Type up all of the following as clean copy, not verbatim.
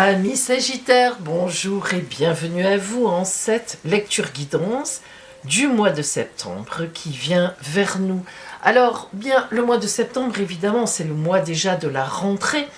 Amis Sagittaires, bonjour et bienvenue à vous en cette lecture guidance du mois de septembre qui vient vers nous. Alors, bien, le mois de septembre, évidemment, c'est le mois déjà de la rentrée.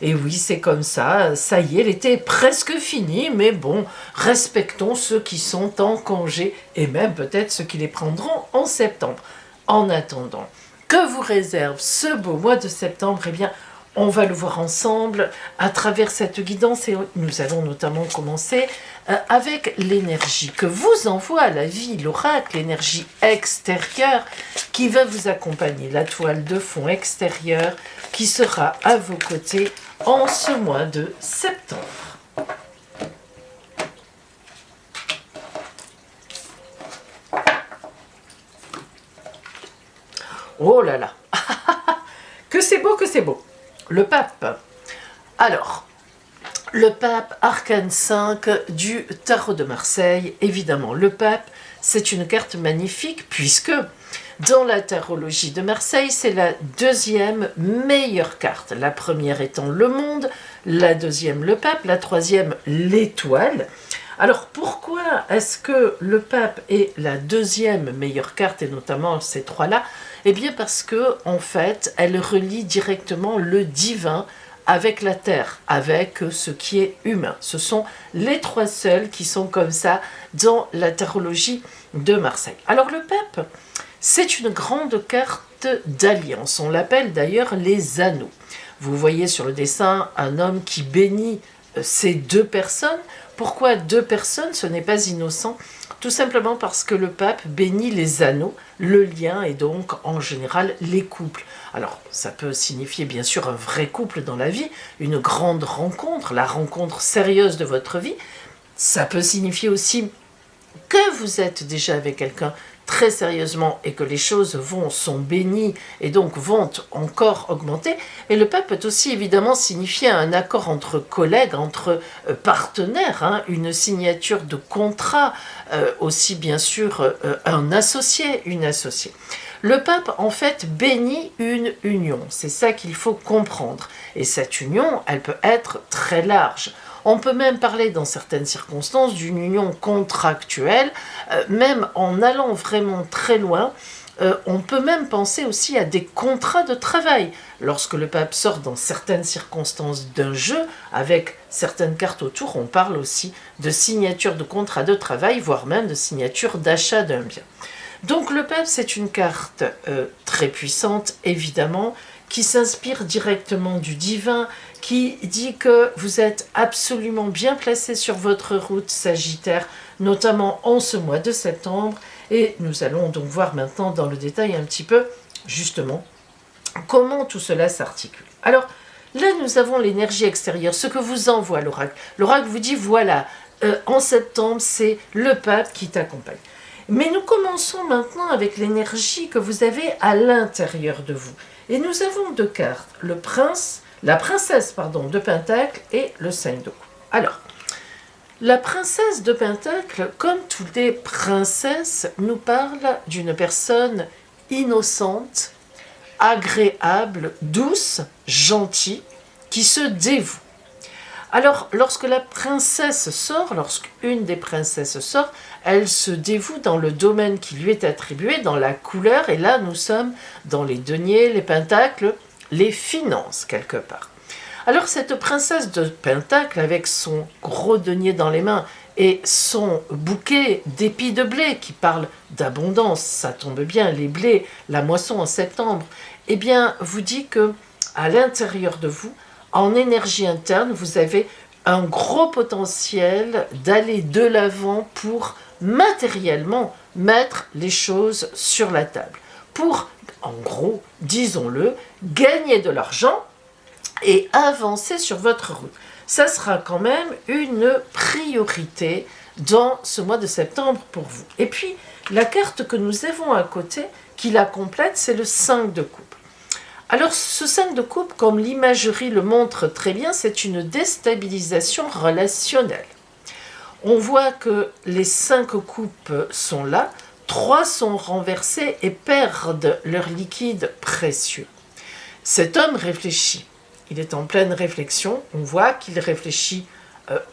Et oui, c'est comme ça y est, l'été est presque fini, mais bon, respectons ceux qui sont en congé et même peut-être ceux qui les prendront en septembre. En attendant, que vous réserve ce beau mois de septembre? Eh bien, on va le voir ensemble à travers cette guidance et nous allons notamment commencer avec l'énergie que vous envoie la vie, l'oracle, l'énergie extérieure qui va vous accompagner, la toile de fond extérieure qui sera à vos côtés en ce mois de septembre. Oh là là, que c'est beau, que c'est beau. Le pape. Alors, le pape, arcane 5 du tarot de Marseille. Évidemment, le pape, c'est une carte magnifique puisque dans la tarologie de Marseille, c'est la deuxième meilleure carte. La première étant le monde, la deuxième le pape, la troisième l'étoile. Alors pourquoi est-ce que le pape est la deuxième meilleure carte et notamment ces trois-là? Eh bien parce que en fait, elle relie directement le divin avec la terre, avec ce qui est humain. Ce sont les trois seuls qui sont comme ça dans la tarologie de Marseille. Alors le pape, c'est une grande carte d'alliance. On l'appelle d'ailleurs les anneaux. Vous voyez sur le dessin un homme qui bénit ces deux personnes. Pourquoi deux personnes? Ce n'est pas innocent. Tout simplement parce que le pape bénit les anneaux, le lien et donc en général les couples. Alors ça peut signifier bien sûr un vrai couple dans la vie, une grande rencontre, la rencontre sérieuse de votre vie. Ça peut signifier aussi que vous êtes déjà avec quelqu'un très sérieusement et que les choses sont bénies et donc vont encore augmenter. Et le pape peut aussi évidemment signifier un accord entre collègues, entre partenaires, une signature de contrat, aussi bien sûr un associé, une associée. Le pape en fait bénit une union, c'est ça qu'il faut comprendre. Et cette union, elle peut être très large. On peut même parler dans certaines circonstances d'une union contractuelle, même en allant vraiment très loin. On peut même penser aussi à des contrats de travail. Lorsque le pape sort dans certaines circonstances d'un jeu, avec certaines cartes autour, on parle aussi de signature de contrat de travail, voire même de signature d'achat d'un bien. Donc le pape, c'est une carte très puissante, évidemment, qui s'inspire directement du divin, qui dit que vous êtes absolument bien placé sur votre route Sagittaire, notamment en ce mois de septembre. Et nous allons donc voir maintenant dans le détail un petit peu, justement, comment tout cela s'articule. Alors, là, nous avons l'énergie extérieure, ce que vous envoie l'oracle. L'oracle vous dit, voilà, en septembre, c'est le pape qui t'accompagne. Mais nous commençons maintenant avec l'énergie que vous avez à l'intérieur de vous. Et nous avons deux cartes, la princesse de Pentacle et le 5 de coupe. Alors, la princesse de Pentacle, comme toutes les princesses, nous parle d'une personne innocente, agréable, douce, gentille, qui se dévoue. Alors, lorsque la princesse sort, lorsqu'une des princesses sort, elle se dévoue dans le domaine qui lui est attribué, dans la couleur, et là nous sommes dans les deniers, les pentacles, les finances quelque part. Alors cette princesse de Pentacle, avec son gros denier dans les mains et son bouquet d'épis de blé qui parle d'abondance, ça tombe bien, les blés, la moisson en septembre, eh bien vous dit que à l'intérieur de vous, en énergie interne, vous avez un gros potentiel d'aller de l'avant pour matériellement mettre les choses sur la table. Pour, en gros, disons-le, gagner de l'argent et avancer sur votre route. Ça sera quand même une priorité dans ce mois de septembre pour vous. Et puis, la carte que nous avons à côté, qui la complète, c'est le 5 de coupe. Alors, ce 5 de coupe, comme l'imagerie le montre très bien, c'est une déstabilisation relationnelle. On voit que les 5 coupes sont là, 3 sont renversés et perdent leur liquide précieux. Cet homme réfléchit. il est en pleine réflexion. On voit qu'il réfléchit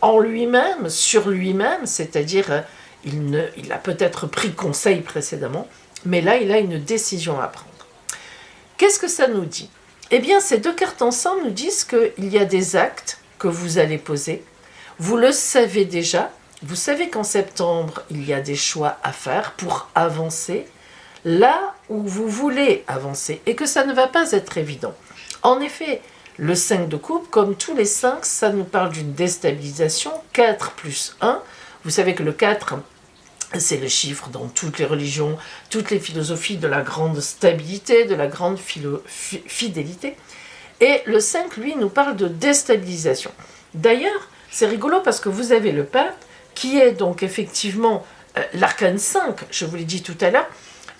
en lui-même, sur lui-même, c'est-à-dire il a peut-être pris conseil précédemment, mais là, il a une décision à prendre. Qu'est-ce que ça nous dit? Eh bien, ces deux cartes ensemble nous disent qu'il y a des actes que vous allez poser. Vous le savez déjà. Vous savez qu'en septembre, il y a des choix à faire pour avancer là où vous voulez avancer et que ça ne va pas être évident. En effet, le 5 de coupe, comme tous les 5, ça nous parle d'une déstabilisation. 4 plus 1. Vous savez que le 4, c'est le chiffre dans toutes les religions, toutes les philosophies de la grande stabilité, de la grande fidélité. Et le 5, lui, nous parle de déstabilisation. D'ailleurs, c'est rigolo parce que vous avez le pape, qui est donc effectivement l'arcane 5, je vous l'ai dit tout à l'heure,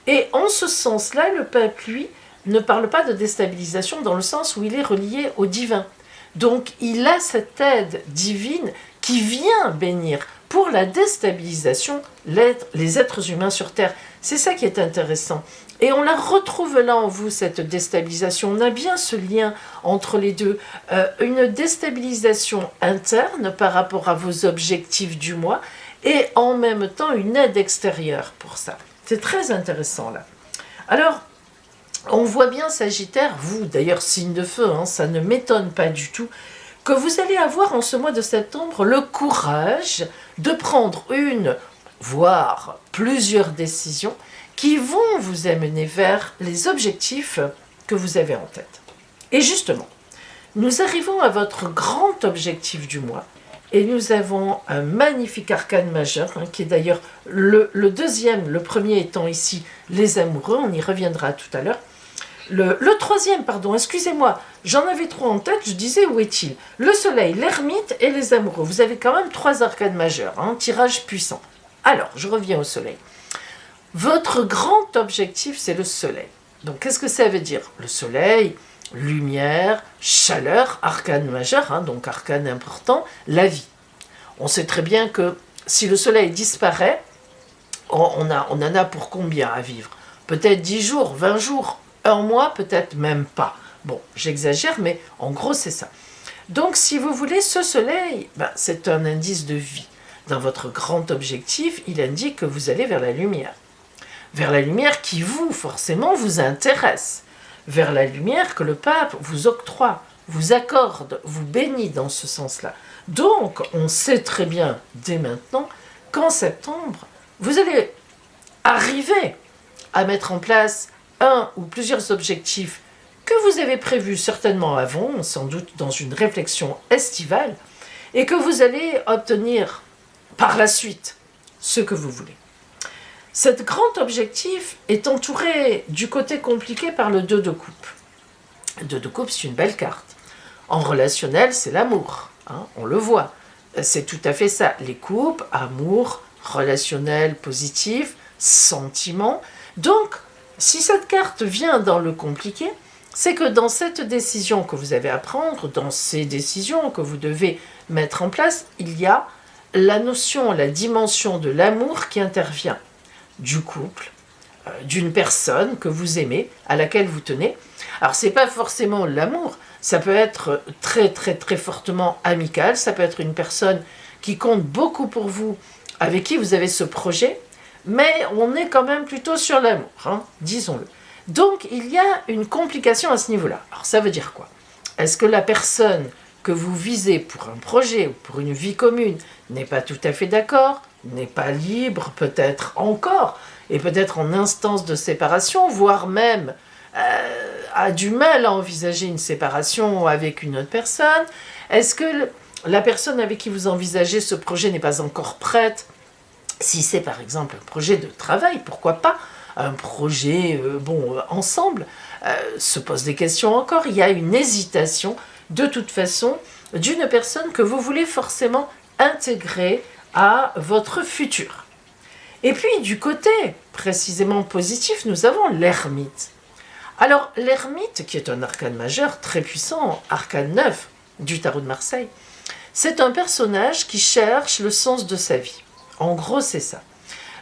et en ce sens-là, le pape, lui, ne parle pas de déstabilisation dans le sens où il est relié au divin. Donc, il a cette aide divine qui vient bénir pour la déstabilisation les êtres humains sur Terre. C'est ça qui est intéressant. Et on la retrouve là en vous, cette déstabilisation. On a bien ce lien entre les deux. Une déstabilisation interne par rapport à vos objectifs du mois et en même temps une aide extérieure pour ça. C'est très intéressant là. Alors, on voit bien Sagittaire, vous d'ailleurs signe de feu, ça ne m'étonne pas du tout, que vous allez avoir en ce mois de septembre le courage de prendre une, voire plusieurs décisions qui vont vous amener vers les objectifs que vous avez en tête. Et justement, nous arrivons à votre grand objectif du mois et nous avons un magnifique arcane majeur qui est d'ailleurs le deuxième, le premier étant ici les amoureux, on y reviendra tout à l'heure. Le troisième, pardon, excusez-moi, j'en avais trois en tête, je disais où est-il? Le soleil, l'ermite et les amoureux. Vous avez quand même trois arcanes majeurs, tirage puissant. Alors, je reviens au soleil. Votre grand objectif, c'est le soleil. Donc, qu'est-ce que ça veut dire? Le soleil, lumière, chaleur, arcane majeur, donc arcane important, la vie. On sait très bien que si le soleil disparaît, on en a pour combien à vivre? Peut-être 10 jours, 20 jours, un mois, peut-être même pas. Bon, j'exagère, mais en gros, c'est ça. Donc, si vous voulez, ce soleil, c'est un indice de vie. Dans votre grand objectif, il indique que vous allez vers la lumière. Vers la lumière qui, vous, forcément, vous intéresse. Vers la lumière que le pape vous octroie, vous accorde, vous bénit dans ce sens-là. Donc, on sait très bien, dès maintenant, qu'en septembre, vous allez arriver à mettre en place un ou plusieurs objectifs que vous avez prévus certainement avant, sans doute dans une réflexion estivale, et que vous allez obtenir par la suite ce que vous voulez. Cet grand objectif est entouré du côté compliqué par le 2 de coupe. Le 2 de coupe, c'est une belle carte. En relationnel, c'est l'amour, on le voit. C'est tout à fait ça, les coupes, amour, relationnel, positif, sentiment. Donc, si cette carte vient dans le compliqué, c'est que dans cette décision que vous avez à prendre, dans ces décisions que vous devez mettre en place, il y a la notion, la dimension de l'amour qui intervient, du couple, d'une personne que vous aimez, à laquelle vous tenez. Alors, ce n'est pas forcément l'amour, ça peut être très, très, très fortement amical, ça peut être une personne qui compte beaucoup pour vous, avec qui vous avez ce projet, mais on est quand même plutôt sur l'amour, disons-le. Donc, il y a une complication à ce niveau-là. Alors, ça veut dire quoi? Est-ce que la personne que vous visez pour un projet ou pour une vie commune n'est pas tout à fait d'accord, n'est pas libre, peut-être encore, et peut-être en instance de séparation, voire même a du mal à envisager une séparation avec une autre personne? Est-ce que la personne avec qui vous envisagez ce projet n'est pas encore prête? Si c'est par exemple un projet de travail, pourquoi pas un projet ensemble, se pose des questions encore. Il y a une hésitation de toute façon d'une personne que vous voulez forcément intégrer à votre futur. Et puis du côté précisément positif, nous avons l'ermite. Alors l'ermite, qui est un arcane majeur très puissant, arcane 9 du tarot de Marseille, c'est un personnage qui cherche le sens de sa vie. En gros, c'est ça.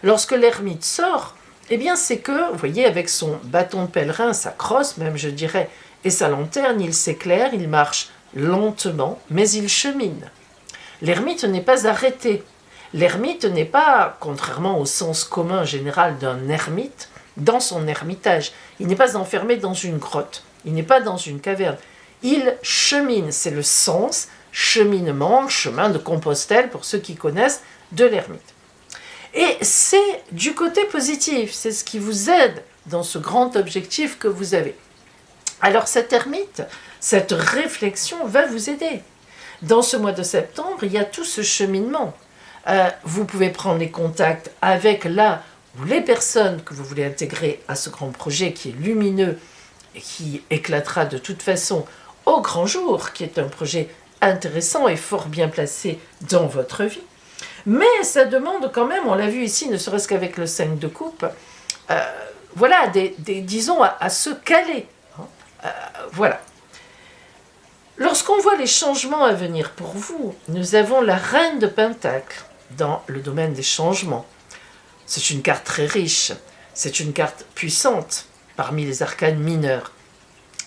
Lorsque l'ermite sort, eh bien, c'est que, vous voyez, avec son bâton de pèlerin, sa crosse même, je dirais, et sa lanterne, il s'éclaire, il marche lentement, mais il chemine. L'ermite n'est pas arrêté. L'ermite n'est pas, contrairement au sens commun général d'un ermite, dans son ermitage. Il n'est pas enfermé dans une grotte, il n'est pas dans une caverne. Il chemine, c'est le sens, cheminement, chemin de Compostelle pour ceux qui connaissent, de l'ermite. Et c'est du côté positif, c'est ce qui vous aide dans ce grand objectif que vous avez. Alors cette ermite, cette réflexion va vous aider. Dans ce mois de septembre, il y a tout ce cheminement. Vous pouvez prendre les contacts avec là ou les personnes que vous voulez intégrer à ce grand projet qui est lumineux et qui éclatera de toute façon au grand jour, qui est un projet intéressant et fort bien placé dans votre vie. Mais ça demande quand même, on l'a vu ici, ne serait-ce qu'avec le 5 de coupe, voilà, disons, à se caler. Voilà. Lorsqu'on voit les changements à venir pour vous, nous avons la reine de Pentacle dans le domaine des changements. C'est une carte très riche, c'est une carte puissante parmi les arcanes mineurs.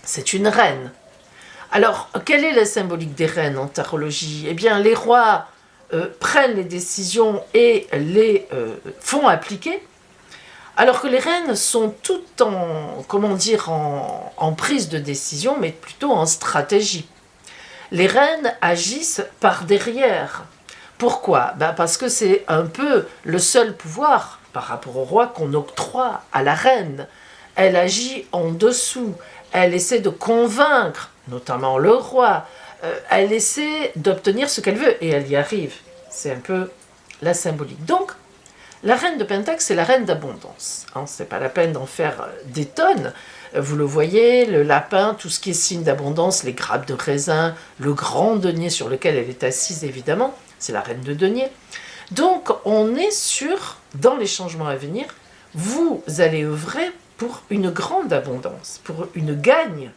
C'est une reine. Alors, quelle est la symbolique des reines en tarologie? Eh bien, les rois prennent les décisions et les font appliquer, alors que les reines sont toutes en prise de décision, mais plutôt en stratégie. Les reines agissent par derrière. Pourquoi? Parce que c'est un peu le seul pouvoir par rapport au roi qu'on octroie à la reine. Elle agit en dessous, elle essaie de convaincre, notamment le roi, elle essaie d'obtenir ce qu'elle veut, et elle y arrive. C'est un peu la symbolique. Donc, la reine de Pentacle, c'est la reine d'abondance. C'est pas la peine d'en faire des tonnes. Vous le voyez, le lapin, tout ce qui est signe d'abondance, les grappes de raisin, le grand denier sur lequel elle est assise, évidemment, c'est la reine de denier. Donc, on est sûr, dans les changements à venir, vous allez œuvrer pour une grande abondance, pour une gagne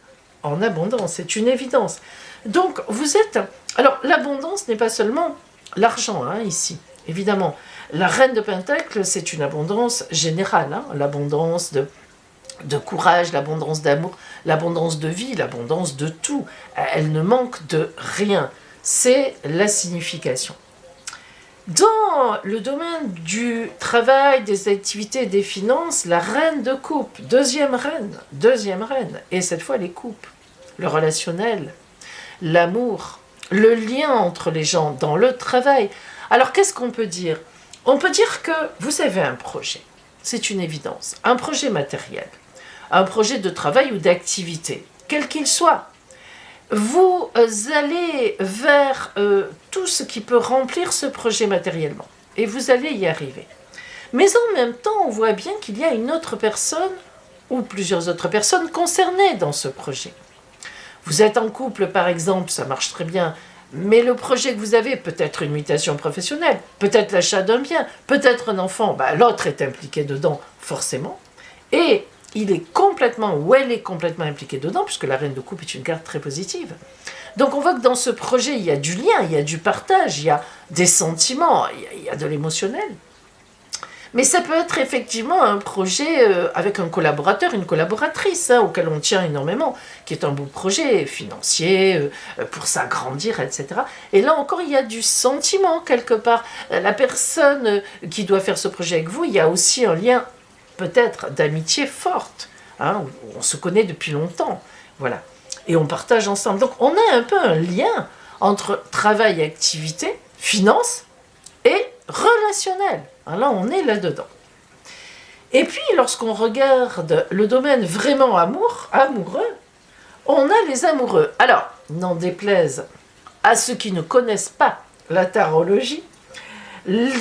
en abondance, c'est une évidence. Donc, vous êtes... Alors, l'abondance n'est pas seulement l'argent, ici, évidemment. La reine de Pentacle, c'est une abondance générale, l'abondance de courage, l'abondance d'amour, l'abondance de vie, l'abondance de tout. Elle ne manque de rien. C'est la signification. Dans le domaine du travail, des activités et des finances, la reine de coupe, deuxième reine, et cette fois les coupes, le relationnel, l'amour, le lien entre les gens dans le travail. Alors qu'est-ce qu'on peut dire? On peut dire que vous avez un projet, c'est une évidence, un projet matériel, un projet de travail ou d'activité, quel qu'il soit. Vous allez vers tout ce qui peut remplir ce projet matériellement, et vous allez y arriver. Mais en même temps, on voit bien qu'il y a une autre personne, ou plusieurs autres personnes concernées dans ce projet. Vous êtes en couple, par exemple, ça marche très bien, mais le projet que vous avez, peut-être une mutation professionnelle, peut-être l'achat d'un bien, peut-être un enfant, l'autre est impliqué dedans, forcément, et il est complètement, ou elle est complètement impliquée dedans, puisque la reine de coupe est une carte très positive. Donc on voit que dans ce projet, il y a du lien, il y a du partage, il y a des sentiments, il y a de l'émotionnel. Mais ça peut être effectivement un projet avec un collaborateur, une collaboratrice, auquel on tient énormément, qui est un beau projet financier, pour s'agrandir, etc. Et là encore, il y a du sentiment quelque part. La personne qui doit faire ce projet avec vous, il y a aussi un lien peut-être d'amitié forte, où on se connaît depuis longtemps, voilà. Et on partage ensemble. Donc on a un peu un lien entre travail et activité, finance et relationnel. Là, on est là-dedans. Et puis, lorsqu'on regarde le domaine vraiment amoureux, on a les amoureux. Alors, n'en déplaise à ceux qui ne connaissent pas la tarologie,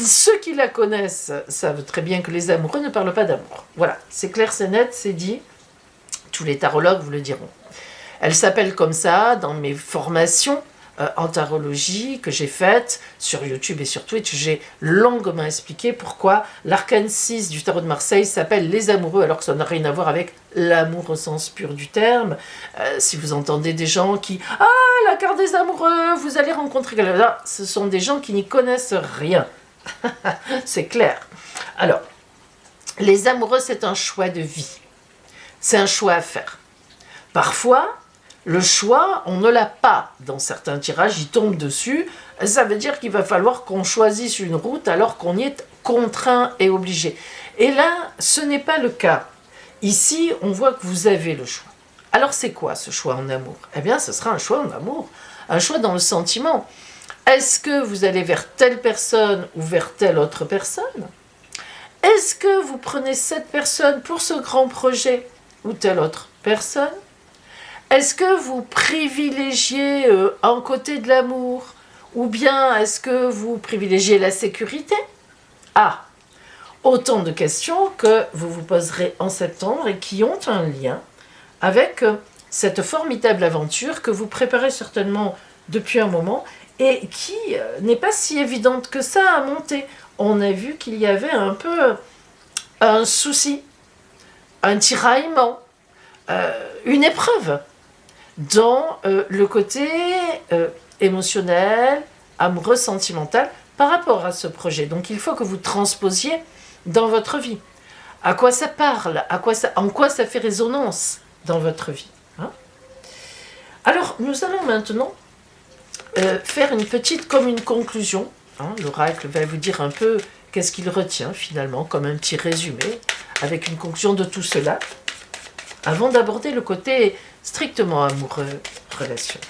ceux qui la connaissent savent très bien que les amoureux ne parlent pas d'amour. Voilà, c'est clair, c'est net, c'est dit. Tous les tarologues vous le diront. Elle s'appelle comme ça dans mes formations en tarologie que j'ai faites sur YouTube et sur Twitch. J'ai longuement expliqué pourquoi l'arcane 6 du tarot de Marseille s'appelle les amoureux, alors que ça n'a rien à voir avec l'amour au sens pur du terme. Si vous entendez des gens qui « Ah, la carte des amoureux, vous allez rencontrer quelqu'un », ce sont des gens qui n'y connaissent rien. C'est clair. Alors, les amoureux, c'est un choix de vie. C'est un choix à faire. Parfois, Le choix, on ne l'a pas dans certains tirages, il tombe dessus. Ça veut dire qu'il va falloir qu'on choisisse une route alors qu'on y est contraint et obligé. Et là, ce n'est pas le cas. Ici, on voit que vous avez le choix. Alors c'est quoi ce choix en amour? Eh bien, ce sera un choix en amour, un choix dans le sentiment. Est-ce que vous allez vers telle personne ou vers telle autre personne? Est-ce que vous prenez cette personne pour ce grand projet ou telle autre personne? Est-ce que vous privilégiez un côté de l'amour ou bien est-ce que vous privilégiez la sécurité? Ah, autant de questions que vous vous poserez en septembre et qui ont un lien avec cette formidable aventure que vous préparez certainement depuis un moment et qui n'est pas si évidente que ça à monter. On a vu qu'il y avait un peu un souci, un tiraillement, une épreuve dans le côté émotionnel, amoureux, sentimental par rapport à ce projet. Donc il faut que vous transposiez dans votre vie. À quoi ça parle? En quoi ça fait résonance dans votre vie, hein? Alors nous allons maintenant faire une petite comme une conclusion, hein. L'oracle va vous dire un peu qu'est-ce qu'il retient finalement comme un petit résumé avec une conclusion de tout cela avant d'aborder le côté strictement amoureux, relationnel.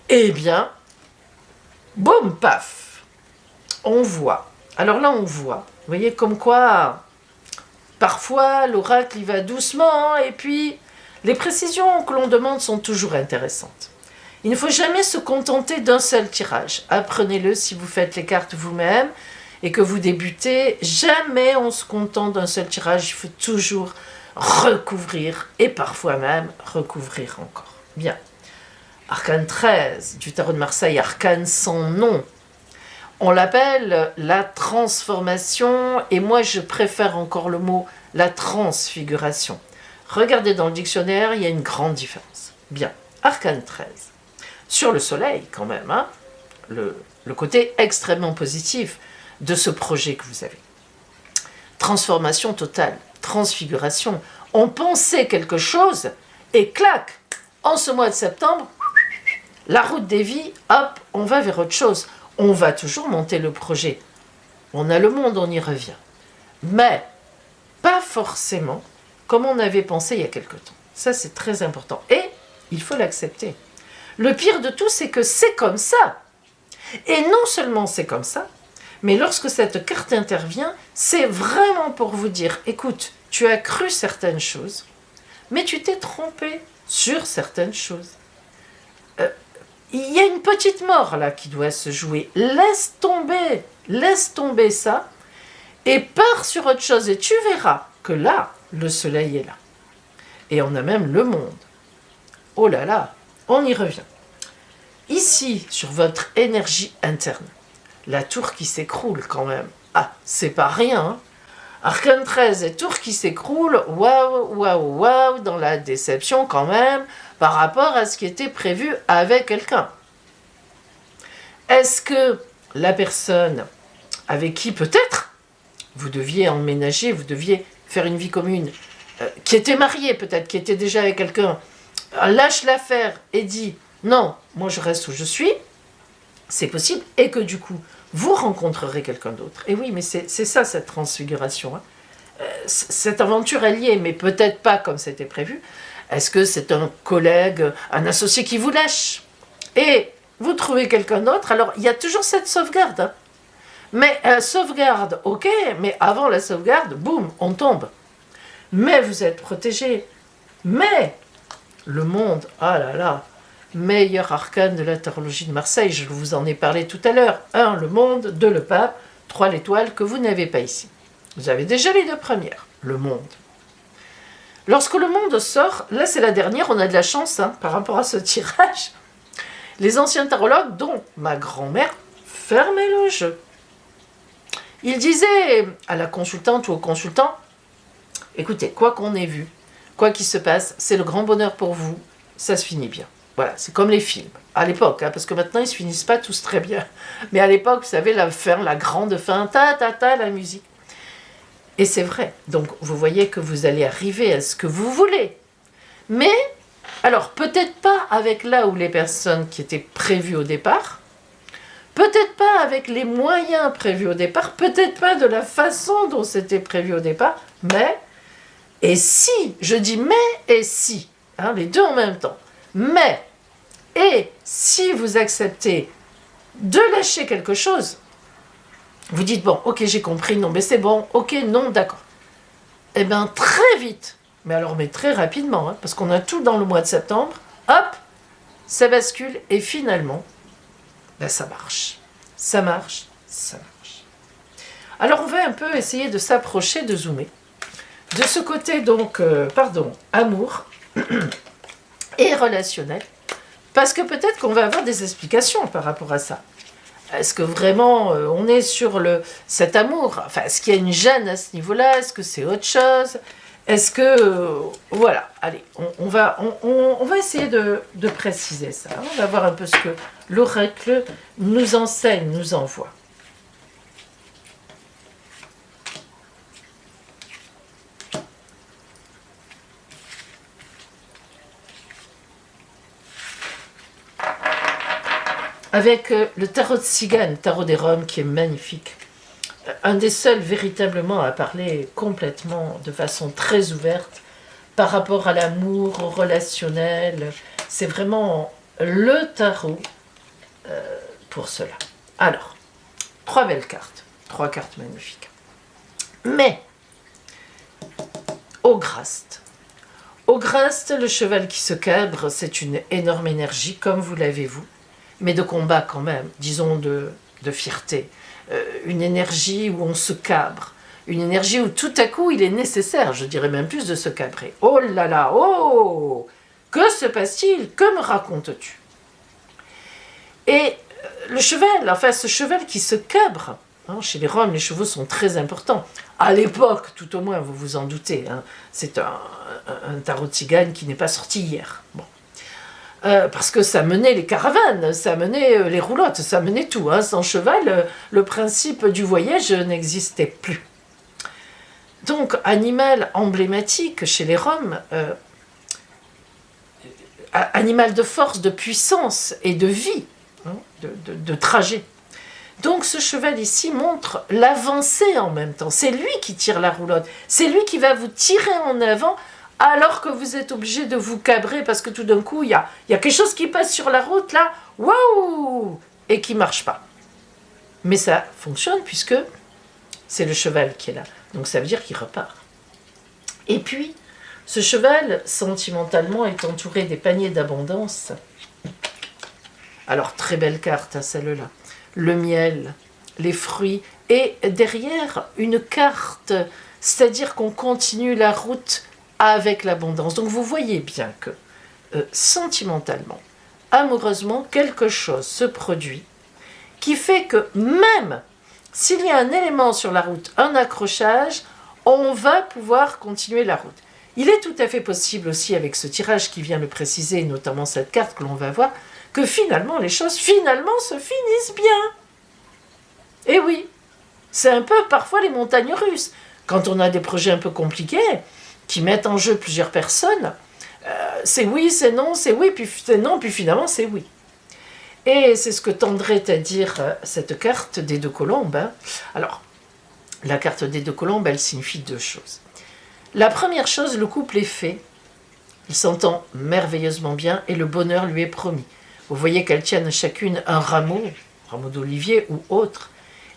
Eh bien, boum, paf, on voit. Alors là, on voit. Vous voyez comme quoi, parfois, l'oracle, il va doucement, et puis les précisions que l'on demande sont toujours intéressantes. Il ne faut jamais se contenter d'un seul tirage. Apprenez-le si vous faites les cartes vous-même et que vous débutez. Jamais on se contente d'un seul tirage. Il faut toujours recouvrir et parfois même recouvrir encore. Bien. Arcane 13 du tarot de Marseille, arcane sans nom. On l'appelle la transformation et moi je préfère encore le mot la transfiguration. Regardez dans le dictionnaire, il y a une grande différence. Bien. Arcane 13. Sur le soleil quand même, hein, le côté extrêmement positif de ce projet que vous avez. Transformation totale, transfiguration. On pensait quelque chose et clac, en ce mois de septembre, la route des vies, hop, on va vers autre chose. On va toujours monter le projet. On a le monde, on y revient. Mais pas forcément comme on avait pensé il y a quelque temps. Ça, c'est très important. Et il faut l'accepter. Le pire de tout, c'est que c'est comme ça. Et non seulement c'est comme ça, mais lorsque cette carte intervient, c'est vraiment pour vous dire, écoute, tu as cru certaines choses, mais tu t'es trompé sur certaines choses. Il y a une petite mort là qui doit se jouer. Laisse tomber ça, et pars sur autre chose, et tu verras que là, le soleil est là. Et on a même le monde. Oh là là, on y revient. Ici, sur votre énergie interne, la tour qui s'écroule quand même. Ah, c'est pas rien, hein. Arcane 13 et tour qui s'écroule, waouh, dans la déception quand même, par rapport à ce qui était prévu avec quelqu'un. Est-ce que la personne avec qui peut-être vous deviez emménager, vous deviez faire une vie commune, qui était mariée peut-être, qui était déjà avec quelqu'un, lâche l'affaire et dit non, moi je reste où je suis, c'est possible, et que du coup, vous rencontrerez quelqu'un d'autre. Et oui, mais c'est ça cette transfiguration, hein. Cette aventure elle y est, mais peut-être pas comme c'était prévu. Est-ce que c'est un collègue, un associé qui vous lâche et vous trouvez quelqu'un d'autre? Alors il y a toujours cette sauvegarde, hein. Mais sauvegarde, ok, mais avant la sauvegarde, boum, on tombe. Mais vous êtes protégé. Mais le monde, ah là là, meilleur arcane de la tarologie de Marseille, je vous en ai parlé tout à l'heure. 1, le monde, 2, le pape, 3, l'étoile, que vous n'avez pas ici. Vous avez déjà les 2 premières, le monde. Lorsque le monde sort, là c'est la dernière, on a de la chance, hein, par rapport à ce tirage. Les anciens tarologues, dont ma grand-mère, fermaient le jeu. Ils disaient à la consultante ou au consultant, écoutez, quoi qu'on ait vu, quoi qu'il se passe, c'est le grand bonheur pour vous, ça se finit bien. Voilà, c'est comme les films, à l'époque, hein, parce que maintenant ils se finissent pas tous très bien. Mais à l'époque, vous savez, la fin, la grande fin, la musique. Et c'est vrai. Donc vous voyez que vous allez arriver à ce que vous voulez. Mais, alors peut-être pas avec là où les personnes qui étaient prévues au départ, peut-être pas avec les moyens prévus au départ, peut-être pas de la façon dont c'était prévu au départ, mais, et si, je dis mais et si, hein, les deux en même temps, mais, et si vous acceptez de lâcher quelque chose, vous dites, bon, ok, j'ai compris, non, mais c'est bon, ok, non, d'accord. Eh bien, très vite, mais très rapidement, hein, parce qu'on a tout dans le mois de septembre, hop, ça bascule, et finalement, ben, ça marche. Ça marche, ça marche. Alors, on va un peu essayer de s'approcher, de zoomer. De ce côté, donc, amour et relationnel, parce que peut-être qu'on va avoir des explications par rapport à ça. Est-ce que vraiment on est sur cet amour? Enfin, est-ce qu'il y a une gêne à ce niveau-là? Est-ce que c'est autre chose? Est-ce que... voilà, allez, on va essayer de préciser ça. On va voir un peu ce que l'oracle nous enseigne, nous envoie. Avec le tarot de Cigane, le tarot des Roms, qui est magnifique. Un des seuls véritablement à parler complètement, de façon très ouverte, par rapport à l'amour, au relationnel. C'est vraiment le tarot pour cela. Alors, 3 belles cartes. 3 cartes magnifiques. Mais, Ograst. Ograst, le cheval qui se cabre, c'est une énorme énergie, comme vous l'avez vous. Mais de combat quand même, disons de fierté. Une énergie où on se cabre. Une énergie où tout à coup il est nécessaire, je dirais même plus, de se cabrer. Oh là là, oh! Que se passe-t-il? Que me racontes-tu? Et le cheval, enfin ce cheval qui se cabre, hein, chez les Roms, les chevaux sont très importants. À l'époque, tout au moins, vous vous en doutez, hein, c'est un tarot de Cigane qui n'est pas sorti hier. Bon. Parce que ça menait les caravanes, ça menait les roulottes, ça menait tout. Hein. Sans cheval, le principe du voyage n'existait plus. Donc, animal emblématique chez les Roms, animal de force, de puissance et de vie, hein, de trajet. Donc, ce cheval ici montre l'avancée en même temps. C'est lui qui tire la roulotte. C'est lui qui va vous tirer en avant alors que vous êtes obligé de vous cabrer parce que tout d'un coup, il y a quelque chose qui passe sur la route, là, waouh, et qui ne marche pas. Mais ça fonctionne puisque c'est le cheval qui est là. Donc ça veut dire qu'il repart. Et puis, ce cheval, sentimentalement, est entouré des paniers d'abondance. Alors, très belle carte, hein, celle-là. Le miel, les fruits, et derrière, une carte, c'est-à-dire qu'on continue la route avec l'abondance. Donc vous voyez bien que sentimentalement, amoureusement, quelque chose se produit qui fait que même s'il y a un élément sur la route, un accrochage, on va pouvoir continuer la route. Il est tout à fait possible aussi avec ce tirage qui vient le préciser, notamment cette carte que l'on va voir, que finalement les choses se finissent bien. Et oui, c'est un peu parfois les montagnes russes. Quand on a des projets un peu compliqués, qui mettent en jeu plusieurs personnes, c'est oui, c'est non, c'est oui, puis c'est non, puis finalement c'est oui. Et c'est ce que tendrait à dire cette carte des 2 colombes. Hein. Alors, la carte des 2 colombes, elle signifie 2 choses. La première chose, le couple est fait, il s'entend merveilleusement bien et le bonheur lui est promis. Vous voyez qu'elles tiennent chacune un rameau d'olivier ou autre,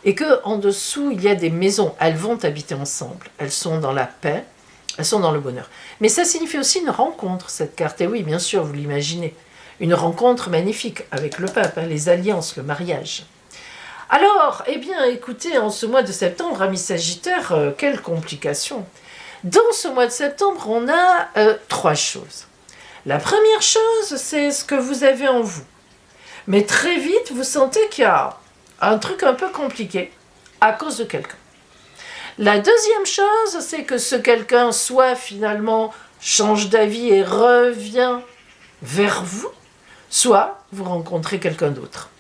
et qu'en dessous, il y a des maisons. Elles vont habiter ensemble, elles sont dans la paix, elles sont dans le bonheur. Mais ça signifie aussi une rencontre, cette carte. Et oui, bien sûr, vous l'imaginez. Une rencontre magnifique avec le pape, hein, les alliances, le mariage. Alors, eh bien, écoutez, en ce mois de septembre, amis Sagittaires, quelle complication. Dans ce mois de septembre, on a 3 choses. La première chose, c'est ce que vous avez en vous. Mais très vite, vous sentez qu'il y a un truc un peu compliqué à cause de quelqu'un. La deuxième chose, c'est que ce quelqu'un soit finalement change d'avis et revient vers vous, soit vous rencontrez quelqu'un d'autre.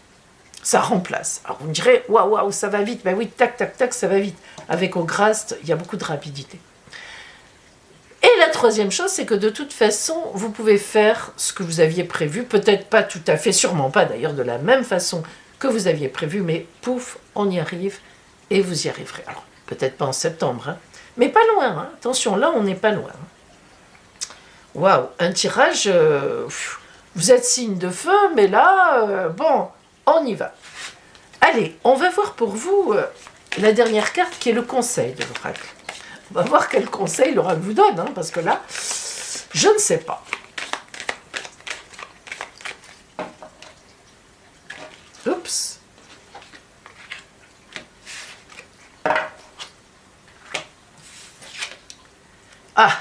Ça remplace. Alors vous me direz, waouh, waouh, ça va vite. Ben oui, tac, tac, tac, ça va vite. Avec Ograst, il y a beaucoup de rapidité. Et la troisième chose, c'est que de toute façon, vous pouvez faire ce que vous aviez prévu. Peut-être pas tout à fait, sûrement pas d'ailleurs de la même façon que vous aviez prévu, mais pouf, on y arrive et vous y arriverez. Alors, peut-être pas en septembre, hein, mais pas loin. Hein. Attention, là, on n'est pas loin. Waouh, un tirage, vous êtes signe de feu, mais là, bon, on y va. Allez, on va voir pour vous la dernière carte qui est le conseil de l'oracle. On va voir quel conseil l'oracle vous donne, hein, parce que là, je ne sais pas. Oups. Ah,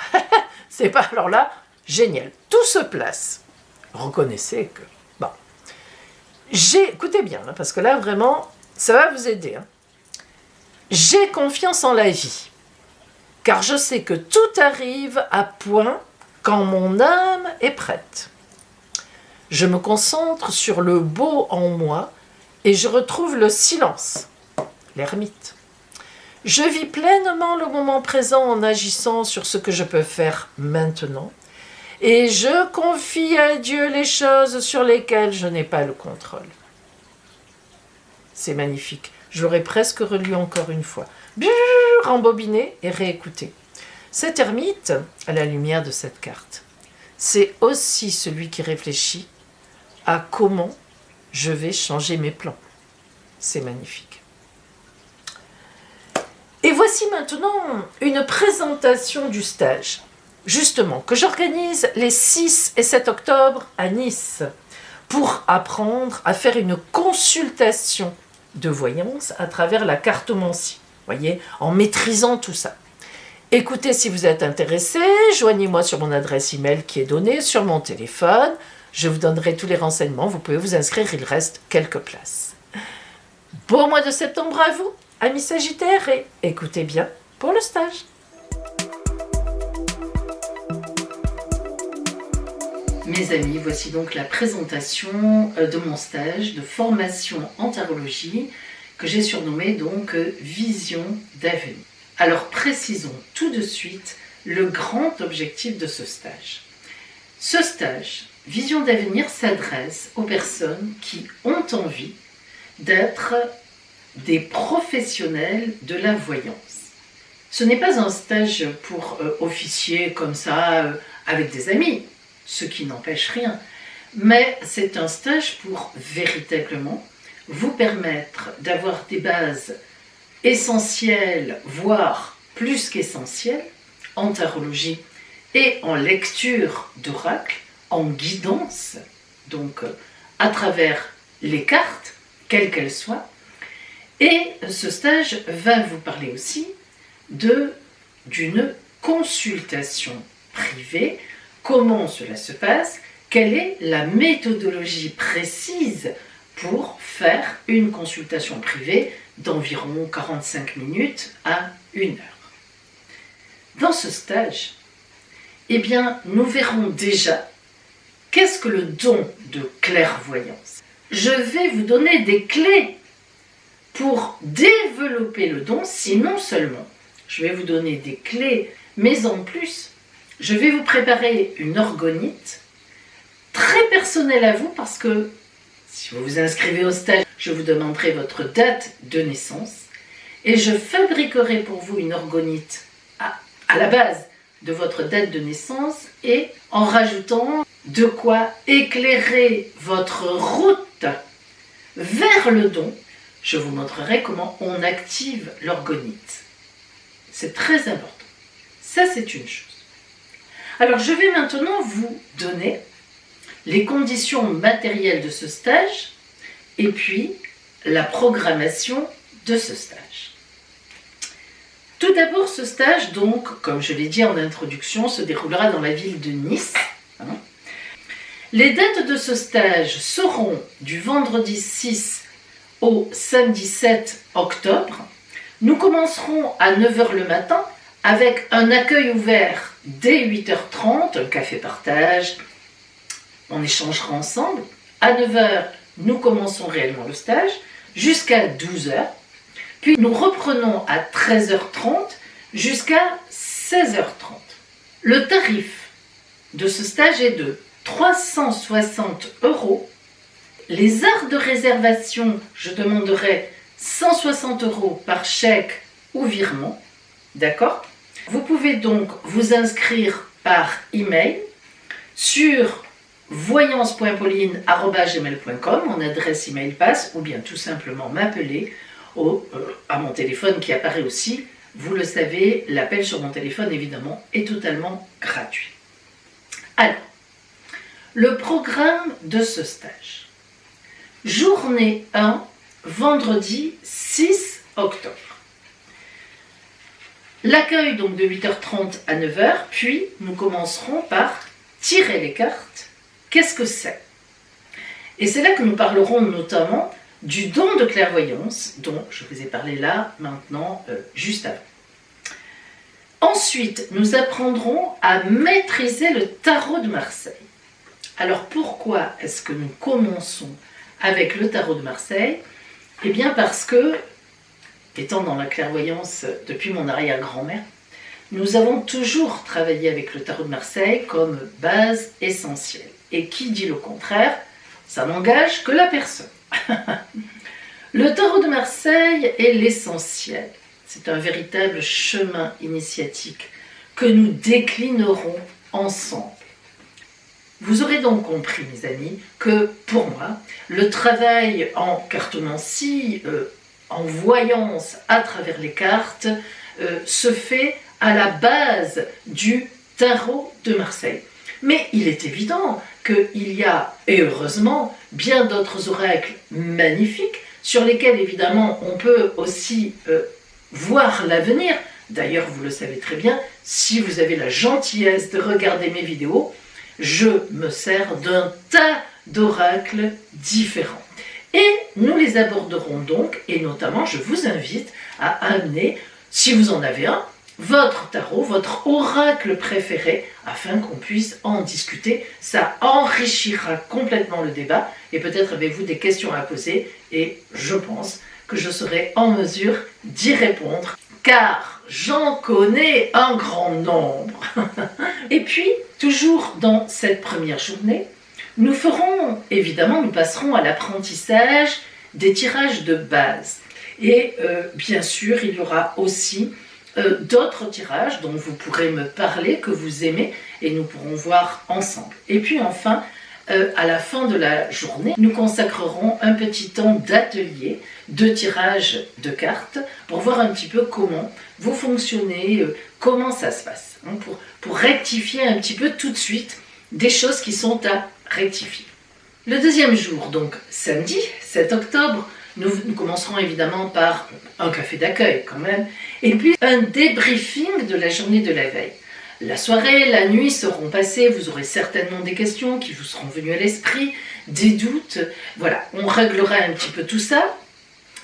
c'est pas... Alors là, génial. Tout se place. Reconnaissez que... Bon. Écoutez bien, hein, parce que là, vraiment, ça va vous aider. Hein. J'ai confiance en la vie, car je sais que tout arrive à point quand mon âme est prête. Je me concentre sur le beau en moi et je retrouve le silence, l'ermite. Je vis pleinement le moment présent en agissant sur ce que je peux faire maintenant et je confie à Dieu les choses sur lesquelles je n'ai pas le contrôle. C'est magnifique. Je l'aurais presque relu encore une fois. Rembobiner et réécouter. Cet ermite, à la lumière de cette carte, c'est aussi celui qui réfléchit à comment je vais changer mes plans. C'est magnifique. Et voici maintenant une présentation du stage, justement, que j'organise les 6 et 7 octobre à Nice, pour apprendre à faire une consultation de voyance à travers la cartomancie, voyez, en maîtrisant tout ça. Écoutez, si vous êtes intéressé, joignez-moi sur mon adresse email qui est donnée sur mon téléphone. Je vous donnerai tous les renseignements. Vous pouvez vous inscrire, il reste quelques places. Bon mois de septembre à vous, amis Sagittaires, et écoutez bien pour le stage. Mes amis, voici donc la présentation de mon stage de formation en tarologie que j'ai surnommé donc Vision d'avenir. Alors précisons tout de suite le grand objectif de ce stage. Ce stage, Vision d'avenir, s'adresse aux personnes qui ont envie d'être des professionnels de la voyance. Ce n'est pas un stage pour officier comme ça avec des amis, ce qui n'empêche rien, mais c'est un stage pour véritablement vous permettre d'avoir des bases essentielles, voire plus qu'essentielles, en tarologie et en lecture d'oracle, en guidance, donc à travers les cartes, quelles qu'elles soient. Et ce stage va vous parler aussi d'une consultation privée. Comment cela se passe? Quelle est la méthodologie précise pour faire une consultation privée d'environ 45 minutes à 1 heure? Dans ce stage, eh bien, nous verrons déjà qu'est-ce que le don de clairvoyance. Je vais vous donner des clés pour développer le don, si non seulement je vais vous donner des clés, mais en plus, je vais vous préparer une orgonite très personnelle à vous parce que si vous vous inscrivez au stage, je vous demanderai votre date de naissance et je fabriquerai pour vous une orgonite à la base de votre date de naissance et en rajoutant de quoi éclairer votre route vers le don. Je vous montrerai comment on active l'orgonite. C'est très important. Ça, c'est une chose. Alors, je vais maintenant vous donner les conditions matérielles de ce stage et puis la programmation de ce stage. Tout d'abord, ce stage, donc, comme je l'ai dit en introduction, se déroulera dans la ville de Nice. Les dates de ce stage seront du vendredi 6 au samedi 7 octobre. Nous commencerons à 9 h le matin avec un accueil ouvert dès 8 h 30, un café partage. On échangera ensemble. À 9 heures, nous commençons réellement le stage, jusqu'à 12 heures. Puis nous reprenons à 13h30 jusqu'à 16h30. Le tarif de ce stage est de 360 €. Les heures de réservation, je demanderai 160 € par chèque ou virement. D'accord ? Vous pouvez donc vous inscrire par email sur voyance.pauline@gmail.com, mon adresse email passe, ou bien tout simplement m'appeler à mon téléphone qui apparaît aussi. Vous le savez, l'appel sur mon téléphone évidemment est totalement gratuit. Alors, le programme de ce stage. Journée 1, vendredi 6 octobre. L'accueil donc de 8h30 à 9h, puis nous commencerons par tirer les cartes. Qu'est-ce que c'est ? Et c'est là que nous parlerons notamment du don de clairvoyance, dont je vous ai parlé là, maintenant, juste avant. Ensuite, nous apprendrons à maîtriser le tarot de Marseille. Alors pourquoi est-ce que nous commençons avec le tarot de Marseille ? Eh bien parce que, étant dans la clairvoyance depuis mon arrière-grand-mère, nous avons toujours travaillé avec le tarot de Marseille comme base essentielle. Et qui dit le contraire, ça n'engage que la personne. Le tarot de Marseille est l'essentiel. C'est un véritable chemin initiatique que nous déclinerons ensemble. Vous aurez donc compris, mes amis, que pour moi, le travail en cartomancie, en voyance à travers les cartes, se fait à la base du tarot de Marseille. Mais il est évident qu'il y a, et heureusement, bien d'autres oracles magnifiques sur lesquels, évidemment, on peut aussi voir l'avenir. D'ailleurs, vous le savez très bien, si vous avez la gentillesse de regarder mes vidéos, je me sers d'un tas d'oracles différents. Et nous les aborderons donc, et notamment, je vous invite à amener, si vous en avez un, votre tarot, votre oracle préféré, afin qu'on puisse en discuter. Ça enrichira complètement le débat, et peut-être avez-vous des questions à poser, et je pense que je serai en mesure d'y répondre, car j'en connais un grand nombre. Et puis, toujours dans cette première journée, nous passerons à l'apprentissage des tirages de base. Et bien sûr, il y aura aussi d'autres tirages dont vous pourrez me parler, que vous aimez, et nous pourrons voir ensemble. Et puis enfin, à la fin de la journée, nous consacrerons un petit temps d'atelier, de tirage de cartes, pour voir un petit peu comment vous fonctionnez, comment ça se passe, hein, pour rectifier un petit peu tout de suite des choses qui sont à rectifier. Le deuxième jour, donc samedi 7 octobre, nous commencerons évidemment par un café d'accueil quand même, et puis un débriefing de la journée de la veille. La soirée, la nuit seront passées, vous aurez certainement des questions qui vous seront venues à l'esprit, des doutes, voilà, on réglera un petit peu tout ça,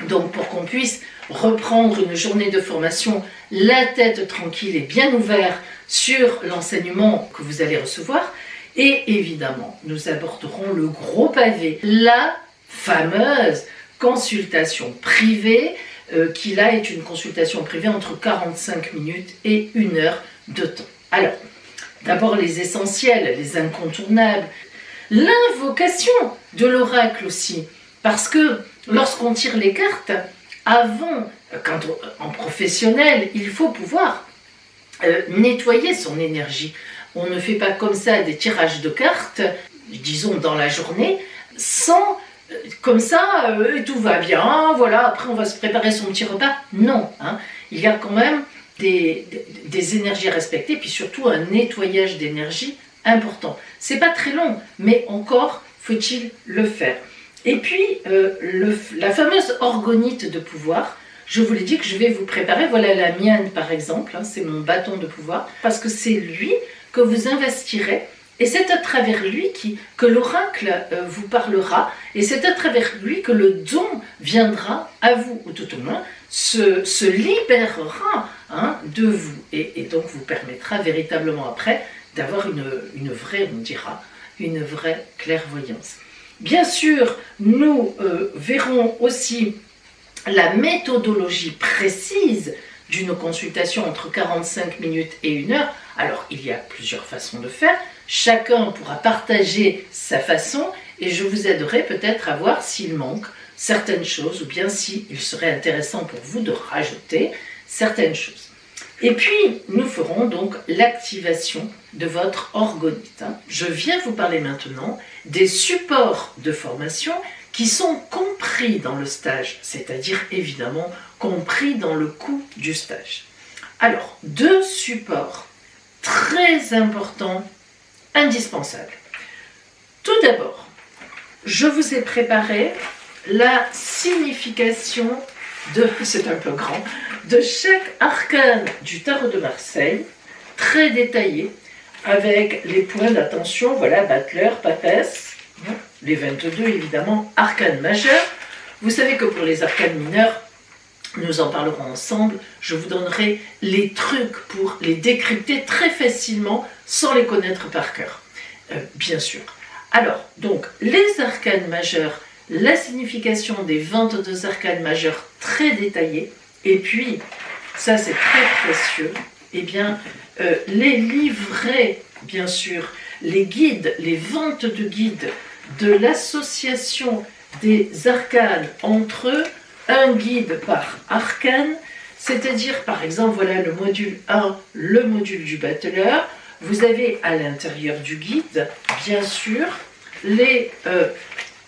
donc pour qu'on puisse reprendre une journée de formation, la tête tranquille et bien ouverte sur l'enseignement que vous allez recevoir, et évidemment, nous aborderons le gros pavé, la fameuse consultation privée, qui là est une consultation privée entre 45 minutes et 1 heure de temps. Alors, d'abord les essentiels, les incontournables, l'invocation de l'oracle aussi, parce que lorsqu'on tire les cartes, en professionnel, il faut pouvoir nettoyer son énergie. On ne fait pas comme ça des tirages de cartes, disons dans la journée, sans comme ça, tout va bien, voilà, après on va se préparer son petit repas. Non, hein, il y a quand même des énergies à respecter, puis surtout un nettoyage d'énergie important. C'est pas très long, mais encore faut-il le faire. Et puis, la fameuse orgonite de pouvoir, je vous l'ai dit que je vais vous préparer, voilà la mienne par exemple, hein, c'est mon bâton de pouvoir, parce que c'est lui que vous investirez, et c'est à travers lui que l'oracle vous parlera, et c'est à travers lui que le don viendra à vous, ou tout au moins se libérera de vous, et donc vous permettra véritablement après d'avoir une vraie, on dira, une vraie clairvoyance. Bien sûr, nous verrons aussi la méthodologie précise d'une consultation entre 45 minutes et 1 heure. Alors, il y a plusieurs façons de faire. Chacun pourra partager sa façon et je vous aiderai peut-être à voir s'il manque certaines choses ou bien s'il serait intéressant pour vous de rajouter certaines choses. Et puis, nous ferons donc l'activation de votre orgonite. Je viens vous parler maintenant des supports de formation qui sont compris dans le stage, c'est-à-dire évidemment compris dans le coût du stage. Alors, 2 supports très importants, indispensables. Tout d'abord, je vous ai préparé la signification de, c'est un peu grand, de chaque arcane du tarot de Marseille, très détaillé, avec les points d'attention, voilà, battleur, papesse, les 22 évidemment, arcanes majeurs. Vous savez que pour les arcanes mineurs, nous en parlerons ensemble, je vous donnerai les trucs pour les décrypter très facilement sans les connaître par cœur, bien sûr. Alors, donc, les arcanes majeurs, la signification des 22 arcanes majeurs très détaillées, et puis, ça c'est très précieux, eh bien, les livrets, bien sûr, les guides, les ventes de guides de l'association des arcanes entre eux, un guide par arcane, c'est-à-dire, par exemple, voilà le module 1, le module du battleur. Vous avez à l'intérieur du guide, bien sûr,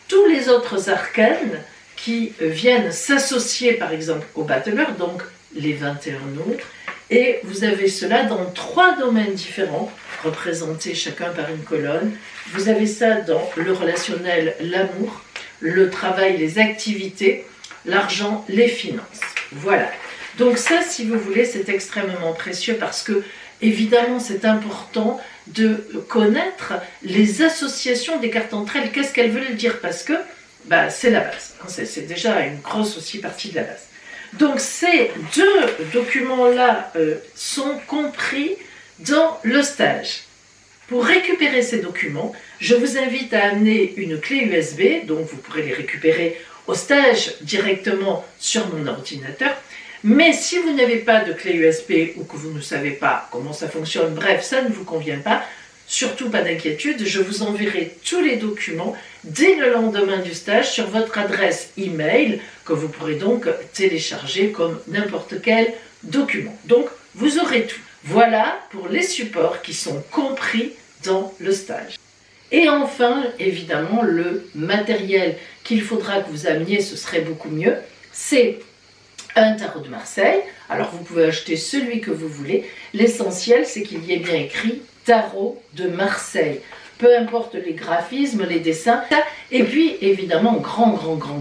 tous les autres arcanes qui viennent s'associer, par exemple, au battleur, donc les 21 autres. Et vous avez cela dans 3 domaines différents, représentés chacun par une colonne. Vous avez ça dans le relationnel, l'amour, le travail, les activités, l'argent, les finances. Voilà. Donc ça, si vous voulez, c'est extrêmement précieux parce que, évidemment, c'est important de connaître les associations des cartes entre elles. Qu'est-ce qu'elles veulent dire? Parce que c'est la base. C'est déjà une grosse aussi partie de la base. Donc ces 2 documents-là sont compris dans le stage. Pour récupérer ces documents, je vous invite à amener une clé USB, donc vous pourrez les récupérer au stage directement sur mon ordinateur. Mais si vous n'avez pas de clé USB ou que vous ne savez pas comment ça fonctionne, bref, ça ne vous convient pas, surtout pas d'inquiétude, je vous enverrai tous les documents dès le lendemain du stage sur votre adresse email que vous pourrez donc télécharger comme n'importe quel document. Donc, vous aurez tout. Voilà pour les supports qui sont compris dans le stage. Et enfin, évidemment, le matériel qu'il faudra que vous ameniez, ce serait beaucoup mieux, c'est un tarot de Marseille. Alors, vous pouvez acheter celui que vous voulez. L'essentiel, c'est qu'il y ait bien écrit tarot de Marseille. Peu importe les graphismes, les dessins. Et puis, évidemment, grand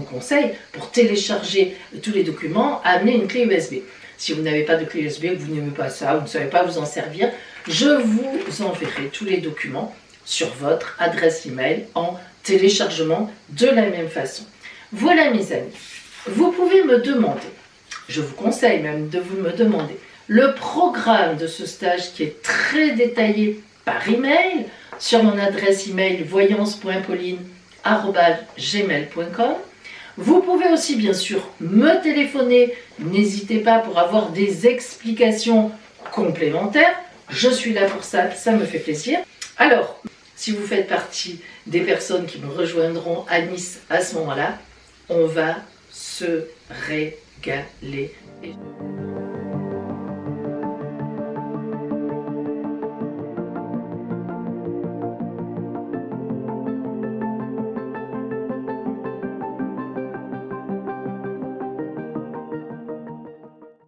conseil, pour télécharger tous les documents, amenez une clé USB. Si vous n'avez pas de clé USB, vous n'aimez pas ça, vous ne savez pas vous en servir, je vous enverrai tous les documents sur votre adresse email en téléchargement de la même façon. Voilà mes amis, vous pouvez me demander, je vous conseille même de vous me demander, le programme de ce stage qui est très détaillé par email sur mon adresse email voyance.pauline@gmail.com. Vous pouvez aussi bien sûr me téléphoner, n'hésitez pas pour avoir des explications complémentaires. Je suis là pour ça, ça me fait plaisir. Alors, si vous faites partie des personnes qui me rejoindront à Nice à ce moment-là, on va se régaler.